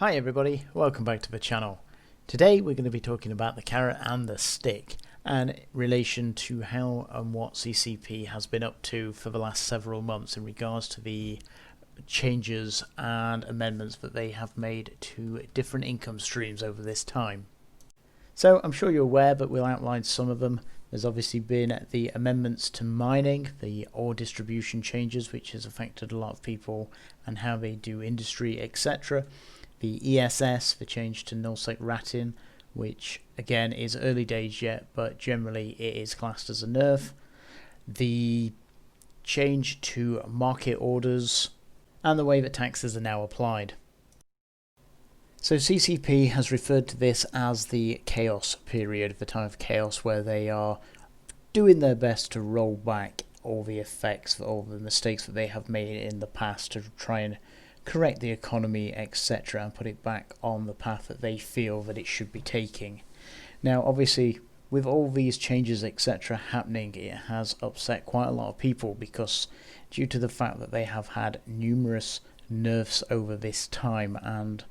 Hi everybody, welcome back to the channel. Today we're going to be talking about the carrot and the stick and in relation to how and what CCP has been up to for the last several months in regards to the changes and amendments that they have made to different income streams over this time. So I'm sure you're aware, but we'll outline some of them. There's obviously been the amendments to mining, the ore distribution changes, which has affected a lot of people and how they do industry, etc. The ESS, the change to nullsec rating, which again is early days yet, but generally it is classed as a nerf. The change to market orders and the way that taxes are now applied. So CCP has referred to this as the chaos period, the time of chaos where they are doing their best to roll back all the effects, all the mistakes that they have made in the past to try and correct the economy, etc., and put it back on the path that they feel that it should be taking. Now obviously with all these changes, etc., happening, it has upset quite a lot of people because due to the fact that they have had numerous nerfs over this time and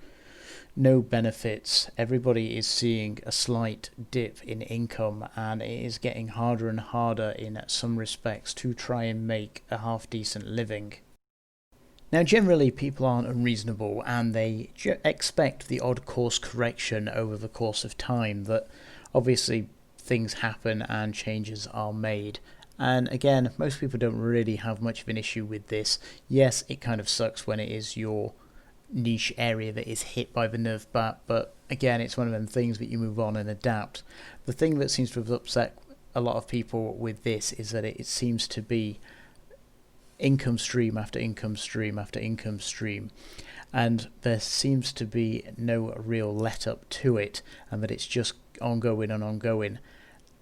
no benefits, everybody is seeing a slight dip in income, and it is getting harder and harder in some respects to try and make a half decent living. Now generally people aren't unreasonable and they expect the odd course correction over the course of time, that obviously things happen and changes are made. And again, most people don't really have much of an issue with this. Yes, it kind of sucks when it is your niche area that is hit by the nerf bat, but again, it's one of them things that you move on and adapt. The thing that seems to have upset a lot of people with this is that it seems to be income stream after income stream after income stream, and there seems to be no real let up to it, and that it's just ongoing and ongoing.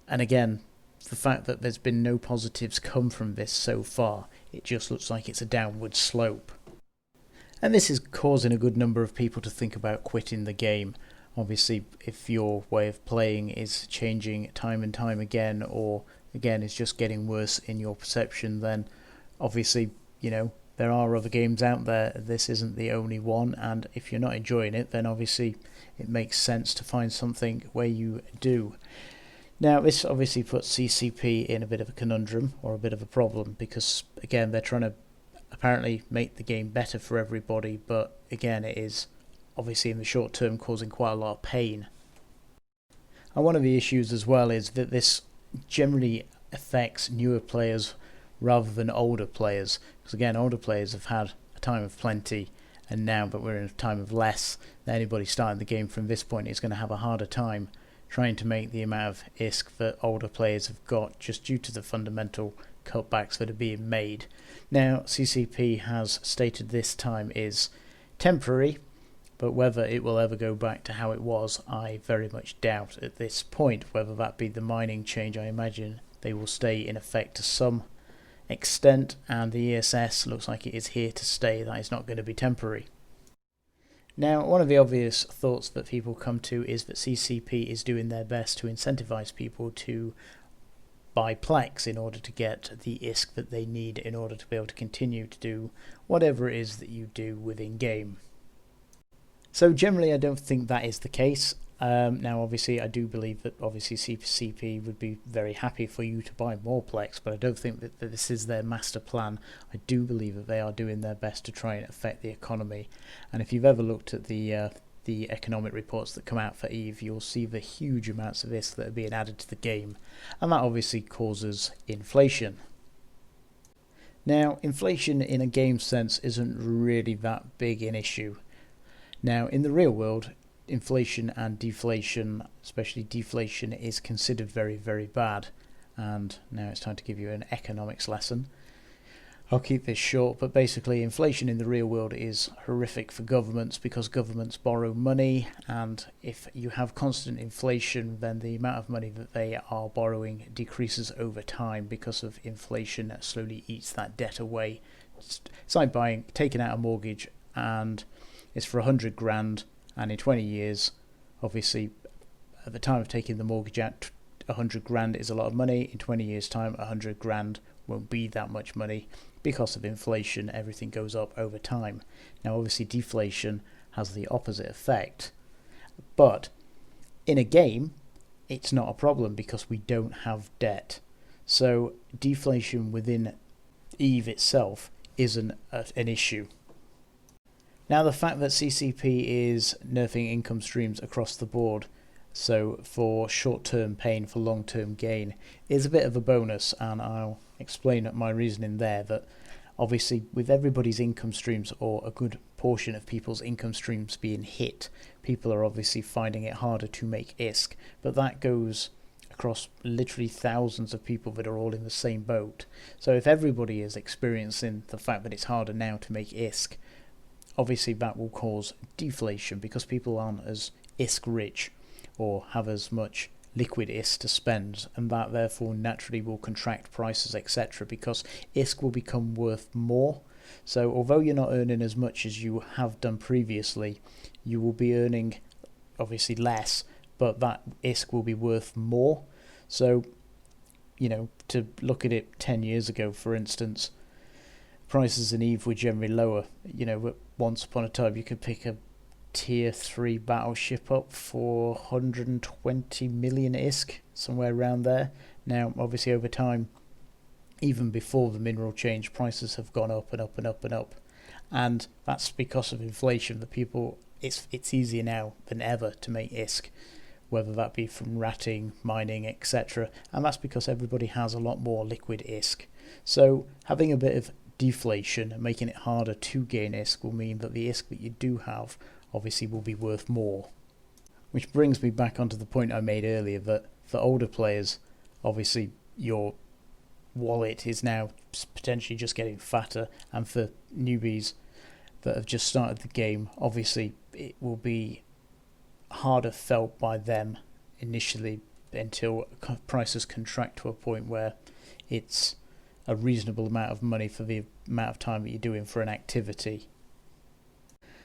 And again, the fact that there's been no positives come from this so far, it just looks like it's a downward slope. And this is causing a good number of people to think about quitting the game. Obviously, if your way of playing is changing time and time again, or again is just getting worse in your perception, then obviously, you know, there are other games out there. This isn't the only one, and if you're not enjoying it, then obviously it makes sense to find something where you do. Now, this obviously puts CCP in a bit of a conundrum, or a bit of a problem, because again, they're trying to apparently make the game better for everybody, but again, it is obviously in the short term causing quite a lot of pain. And one of the issues as well is that this generally affects newer players rather than older players, because again, older players have had a time of plenty, and now that we're in a time of less, anybody starting the game from this point is going to have a harder time trying to make the amount of ISK that older players have got, just due to the fundamental cutbacks that are being made. Now, CCP has stated this time is temporary, but whether it will ever go back to how it was, I very much doubt at this point. Whether that be the mining change, I imagine they will stay in effect to some extent, and the ESS looks like it is here to stay. That is not going to be temporary. Now, one of the obvious thoughts that people come to is that CCP is doing their best to incentivize people to buy Plex in order to get the ISK that they need in order to be able to continue to do whatever it is that you do within game. So generally I don't think that is the case. Now obviously I do believe that obviously CCP would be very happy for you to buy more Plex, but I don't think that this is their master plan. I do believe that they are doing their best to try and affect the economy, and if you've ever looked at the economic reports that come out for EVE, you'll see the huge amounts of this that are being added to the game, and that obviously causes inflation. Now, inflation in a game sense isn't really that big an issue. Now, in the real world, inflation and deflation, especially deflation, is considered very, very bad. And now it's time to give you an economics lesson. I'll keep this short, but basically inflation in the real world is horrific for governments because governments borrow money, and if you have constant inflation, then the amount of money that they are borrowing decreases over time because of inflation that slowly eats that debt away. It's like taking out a mortgage, and it's for 100 grand, and in 20 years, obviously at the time of taking the mortgage out, 100 grand is a lot of money. In 20 years time, 100 grand won't be that much money. Because of inflation, everything goes up over time. Now obviously deflation has the opposite effect. But in a game, it's not a problem because we don't have debt. So deflation within EVE itself isn't an issue. Now, the fact that CCP is nerfing income streams across the board, so for short-term pain for long-term gain, is a bit of a bonus, and I'll explain my reasoning there. That obviously with everybody's income streams, or a good portion of people's income streams being hit, people are obviously finding it harder to make ISK, but that goes across literally thousands of people that are all in the same boat. So if everybody is experiencing the fact that it's harder now to make ISK, obviously that will cause deflation because people aren't as ISK rich or have as much liquid ISK to spend, and that therefore naturally will contract prices, etc., because ISK will become worth more. So although you're not earning as much as you have done previously, you will be earning obviously less, but that ISK will be worth more. So, you know, to look at it 10 years ago, for instance, prices in EVE were generally lower. You know, once upon a time you could pick a tier 3 battleship up for 120 million ISK, somewhere around there. Now, obviously over time, even before the mineral change, prices have gone up and up and up and up. And that's because of inflation. The people, it's easier now than ever to make ISK, whether that be from ratting, mining, etc. And that's because everybody has a lot more liquid ISK. So having a bit of deflation and making it harder to gain ISK will mean that the ISK that you do have obviously will be worth more. Which brings me back onto the point I made earlier, that for older players, obviously your wallet is now potentially just getting fatter, and for newbies that have just started the game, obviously it will be harder felt by them initially until prices contract to a point where it's a reasonable amount of money for the amount of time that you're doing for an activity.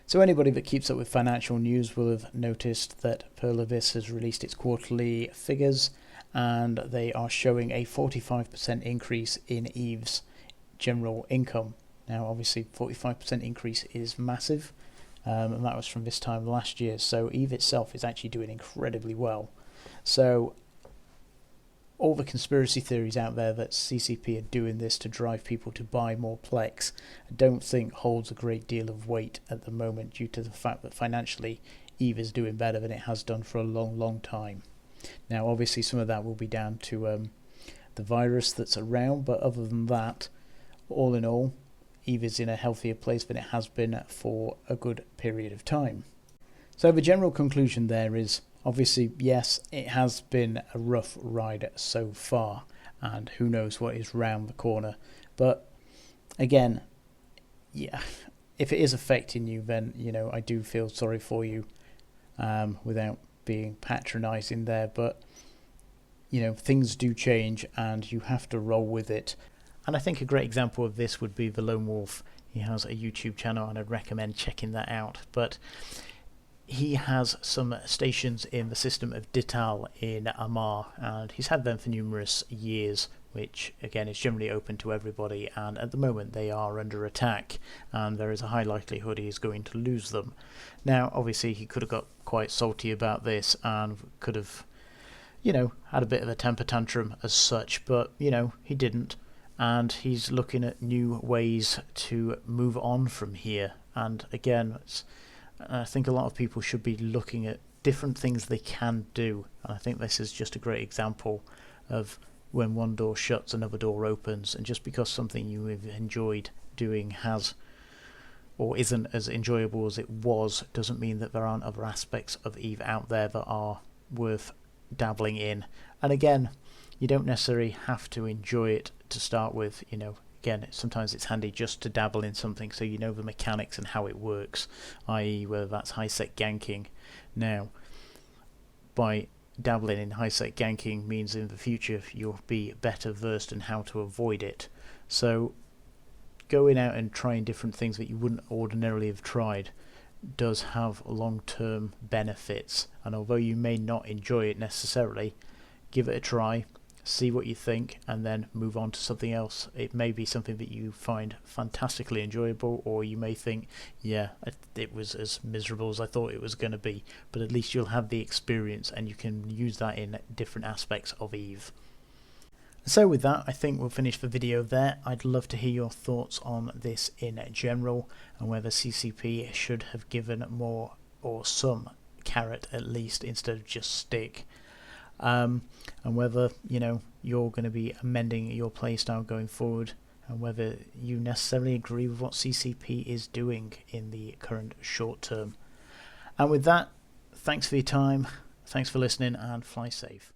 So anybody that keeps up with financial news will have noticed that Pearl Abyss has released its quarterly figures, and they are showing a 45% increase in EVE's general income. Now obviously 45% increase is massive, and that was from this time last year, so EVE itself is actually doing incredibly well. So all the conspiracy theories out there that CCP are doing this to drive people to buy more Plex, I don't think holds a great deal of weight at the moment, due to the fact that financially EVE is doing better than it has done for a long time. Now obviously some of that will be down to the virus that's around, but other than that, all in all, EVE is in a healthier place than it has been for a good period of time. So the general conclusion there is, obviously, yes, it has been a rough ride so far, and who knows what is round the corner. But again, yeah, if it is affecting you, then, you know, I do feel sorry for you, without being patronising there. But, you know, things do change and you have to roll with it. And I think a great example of this would be the Lone Wolf. He has a YouTube channel and I'd recommend checking that out. But he has some stations in the system of Dital in Amar, and he's had them for numerous years, which again is generally open to everybody, and at the moment they are under attack and there is a high likelihood he is going to lose them. Now obviously he could have got quite salty about this and could have, you know, had a bit of a temper tantrum as such, but, you know, he didn't, and he's looking at new ways to move on from here. And again, I think a lot of people should be looking at different things they can do, and I think this is just a great example of when one door shuts, another door opens, and just because something you have enjoyed doing has or isn't as enjoyable as it was doesn't mean that there aren't other aspects of EVE out there that are worth dabbling in. And again, you don't necessarily have to enjoy it to start with, you know. Again, sometimes it's handy just to dabble in something so you know the mechanics and how it works, i.e. whether that's high-set ganking. Now, by dabbling in high-set ganking means in the future you'll be better versed in how to avoid it. So going out and trying different things that you wouldn't ordinarily have tried does have long-term benefits, and although you may not enjoy it necessarily, give it a try see what you think, and then move on to something else. It may be something that you find fantastically enjoyable, or you may think, yeah, it was as miserable as I thought it was going to be, but at least you'll have the experience and you can use that in different aspects of EVE. So with that, I think we'll finish the video there. I'd love to hear your thoughts on this in general, and whether CCP should have given more or some carrot at least instead of just stick. And whether you're going to be amending your playstyle going forward, and whether you necessarily agree with what CCP is doing in the current short term. And with that, thanks for your time, thanks for listening, and fly safe.